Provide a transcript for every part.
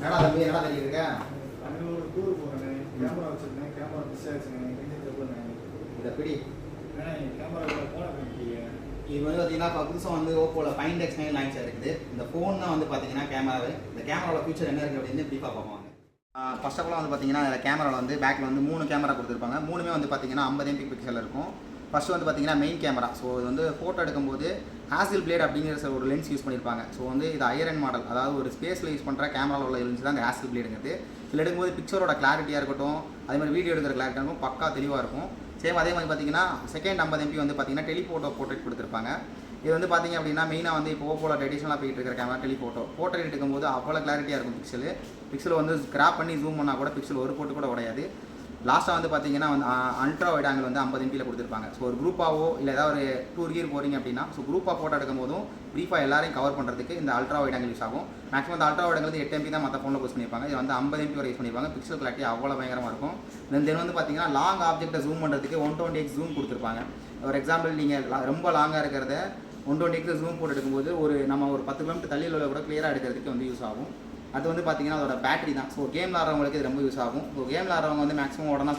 என்னடா தம்பி என்னடா தெரியுங்க ஒரு டூர் போகிறேன் கேமரா வச்சுருந்தேன் கேமரா மிஸ் ஆயிடுச்சுங்க எங்கேயும் தெரியலண்ணே இதை பிடி கேமரா போன பண்ணிட்டீங்க இது வந்து பார்த்தீங்கன்னா இப்போ புதுசாக வந்து ஓப்போவில் ஃபைண்ட் X9 லான்ச் இருக்குது இந்த ஃபோன் தான் வந்து பார்த்தீங்கன்னா கேமராவே இந்த கேமராவோட ஃபியூச்சர் என்ன இருக்குது அப்படின்னு ப்ரீஃபாக பார்ப்பாங்க ஃபர்ஸ்ட் ஆஃப் ஆல் வந்து பார்த்தீங்கன்னா கேமராவில் வந்து பேக்கில் வந்து 3 கேமரா கொடுத்துருப்பாங்க மூணுமே வந்து பார்த்தீங்கன்னா 50 MP பிக்சல் இருக்கும் ஃபஸ்ட்டு வந்து பார்த்தீங்கன்னா மெயின் கேமரா ஸோ இது வந்து ஃபோட்டோ எடுக்கும்போது ஹாசில் பிளேட் அப்படிங்கிற ஒரு லென்ஸ் யூஸ் பண்ணியிருப்பாங்க ஸோ வந்து இது ஐரன் மாடல் அதாவது ஒரு ஸ்பேஸில் யூஸ் பண்ணுற கேமராவில் உள்ள லென்ஸ் தான் இந்த ஹாசில் பிளேடுங்கிறது இதில் எடுக்கும்போது பிக்சரோட கிளாரிட்டியாக இருக்கட்டும் அதே மாதிரி வீடியோ எடுக்கிற கிளாரிட்டியாக இருக்கும் பக்கா தெளிவாக இருக்கும் சேம் அதே மாதிரி பார்த்தீங்கன்னா செகண்ட் 50 MP வந்து பார்த்தீங்கன்னா டெலிஃபோட்டோ போர்ட்ரேட் கொடுத்துருப்பாங்க இது வந்து பார்த்தீங்க அப்படின்னா மெயினாக வந்து இப்போ ஓப்போவில் ட்ரெடிஷனலாக போயிட்டு இருக்கிற கேமரா டெலிஃபோட்டோ போர்ட்ரேட் எடுக்கும்போது அவ்வளோ கிளாரிட்டியாக இருக்கும் பிக்சல் வந்து கிராப் பண்ணி ஜூம் பண்ணால் கூட பிக்சல் ஒரு போட்டு கூட உடையாது லாஸ்ட்டாக வந்து பார்த்தீங்கன்னா வந்து அல்ட்ரா வைட் ஆங்கிள் வந்து 50 MP கொடுத்துருப்பாங்க ஸோ ஒரு குரூப்பாவோ இல்லை ஏதாவது ஒரு டூர் கீர் போகிறீங்க அப்படின்னா ஸோ குரூப்பாக ஃபோட்டோ எடுக்கும் போதும் ப்ரீஃபாக எல்லாரையும் கவர் பண்ணுறதுக்கு இந்த அல்ட்ரா வைட் ஆங்கிள் யூஸ் ஆகும் மேக்ஸிமம் இந்த அல்ட்ரா வைட் ஆங்கிள் வந்து 8 MP தான் மற்ற ஃபோனில் யூஸ் பண்ணியிருப்பாங்க இது வந்து 50 MP வரை யூஸ் பண்ணியிருப்பாங்க பிக்சல் கிளாரிட்டி அவ்வளோ பயங்கரமாக இருக்கும் தென் வந்து பார்த்தீங்கன்னா லாங் ஆப்ஜெக்ட்டை ஜூம் பண்ணுறதுக்கு 120x ஜூம் கொடுத்துருப்பாங்க ஒரு எக்ஸாம்பிள் நீங்கள் ரொம்ப லாங்காக இருக்கிறத 120x ஜூம் போட்டு எடுக்கும்போது நம்ம ஒரு 10 கிலோமீட்டர் தள்ளியில் உள்ள கூட கிளியராக எடுக்கிறதுக்கு வந்து யூஸ் ஆகும் அது வந்து பார்த்தீங்கன்னா அதோட பேட்டரி தான் ஸோ கேம் விளாட்றவங்களுக்கு இது ரொம்ப யூஸ் ஆகும் ஸோ கேம் விளாட்றவங்க வந்து மேக்ஸிமம் உடனே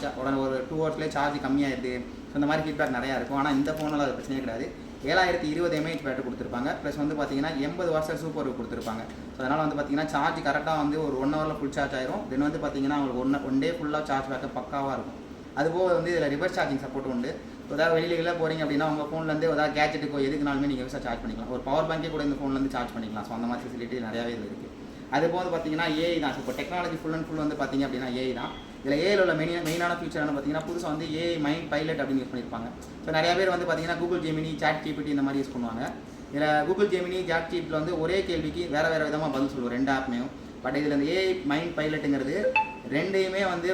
ஒரு 2 ஹவர்ஸ்லேயே சார்ஜ் கம்மியாகிடுது ஸோ இந்த மாதிரி ஃபீட்பேக் நிறையா இருக்கும் ஆனால் இந்த ஃபோனில் அது பிரச்சனையே கிடையாது 7020 mAh பேட்டரி கொடுத்துருப்பாங்க ப்ளஸ் வந்து பார்த்தீங்கன்னா 80 வாட்ஸ் சூப்பர் கொடுத்துருப்பாங்க ஸோ அதனால் வந்து பார்த்தீங்கன்னா சார்ஜ் கரெக்டாக வந்து ஒரு 1 ஹவரில் ஃபுல் சார்ஜ் ஆயிரும் தென் வந்து பார்த்தீங்கன்னா உங்களுக்கு ஒன் டே ஃபுல்லாக சார்ஜ் பேக்கப் பக்காவாக இருக்கும் அதுபோக வந்து இதில் ரிவர்ஸ் சார்ஜிங் சப்போர்ட் உண்டு ஏதாவது வெளியில போகிறீங்க அப்படின்னா உங்கள் ஃபோன்லேருந்து ஏதாவது கேட்ஜெட்டுக்கோ எதுக்குனாலுமே நீங்கள் ரிவர்ஸாக சார்ஜ் பண்ணிக்கலாம் ஒரு பவர் பேங்கே கூட இந்த ஃபோன்லேருந்து சார்ஜ் பண்ணிக்கலாம் ஸோ அந்த மாதிரி ஃபெசிலிட்டி நிறையாவே இதில் இருக்குது அதுபோது பார்த்தீங்கன்னா ஏஐ தான் இப்போ டெக்னாலஜி ஃபுல் அண்ட் ஃபுல் வந்து பார்த்தீங்க அப்படின்னா ஏஐ தான் இதில் ஏஐயில் உள்ள மெயினான ஃபியூச்சர் என்ன பார்த்தீங்கன்னா புதுசாக வந்து ஏஐ மைண்ட் பைலட் அப்படின்னு யூஸ் பண்ணியிருப்பாங்க ஸோ நிறைய பேர் வந்து பார்த்தீங்கன்னா கூகுள் ஜெமினி சாட் ஜிபிடி இந்த மாதிரி யூஸ் பண்ணுவாங்க இதில் கூகுள் ஜெமினி சாட் ஜிபிடியில் வந்து ஒரே கேள்விக்கு வேறு விதமாக பதில் சொல்லுவோம் 2 ஆப்மையும் பட் இதில் இந்த ஏஐ மைண்ட் பைலட்டுங்கிறது ரெண்டையுமே வந்து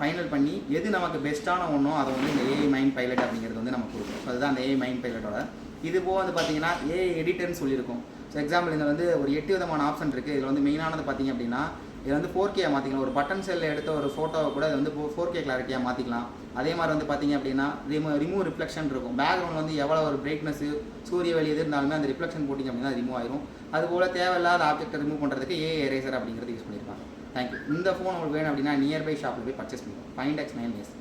ஃபைனல் பண்ணி எது நமக்கு பெஸ்ட்டான ஒன்றோ அதை வந்து இந்த ஏஐ மைண்ட் பைலட் அப்படிங்கிறது வந்து நம்ம கொடுப்போம் ஸோ அதுதான் அந்த ஏஐ மைண்ட் பைலட்டோட இது போக வந்து பார்த்தீங்கன்னா ஏஐ எடிட்டர்னு சொல்லியிருக்கோம் ஸோ எக்ஸாம்பிள் இதில் வந்து ஒரு 8 விதமான ஆப்ஷன் இருக்குது இதில் வந்து மெயினானது பார்த்தீங்க அப்படின்னா இதில் வந்து 4K மாற்றிக்கலாம் ஒரு பட்டன் செல்லில் எடுத்த ஒரு ஃபோட்டோவை கூட இது வந்து 4K கிளாரிட்டியாக மாற்றிக்கலாம் அதே மாதிரி வந்து பார்த்தீங்க அப்படின்னா ரிமூவ் ரிஃப்ளெக்ஷன் இருக்கும் பேக்ரவுண்ட் வந்து எவ்வளோ ஒரு பிரைட்னஸ் சூரிய வெளி எது இருந்தாலுமே அந்த ரிஃப்ளெக்ஷன் போட்டிங்க அப்படின்னா ரிமூவ் ஆயிரும் அதுபோல் தேவையில்லாத ஆப்ஜெக்ட்டை ரிமூவ் பண்ணுறதுக்கு ஏஐ எரேசர் அப்படிங்கிறது யூஸ் பண்ணியிருக்காங்க தேங்க்யூ இந்த ஃபோன் உங்களுக்கு வேணும் அப்படின்னா நியர்பை ஷாப்பில் போய் பர்ச்சேஸ் பண்ணிக்கலாம் ஃபைண்ட் X9 எஸ்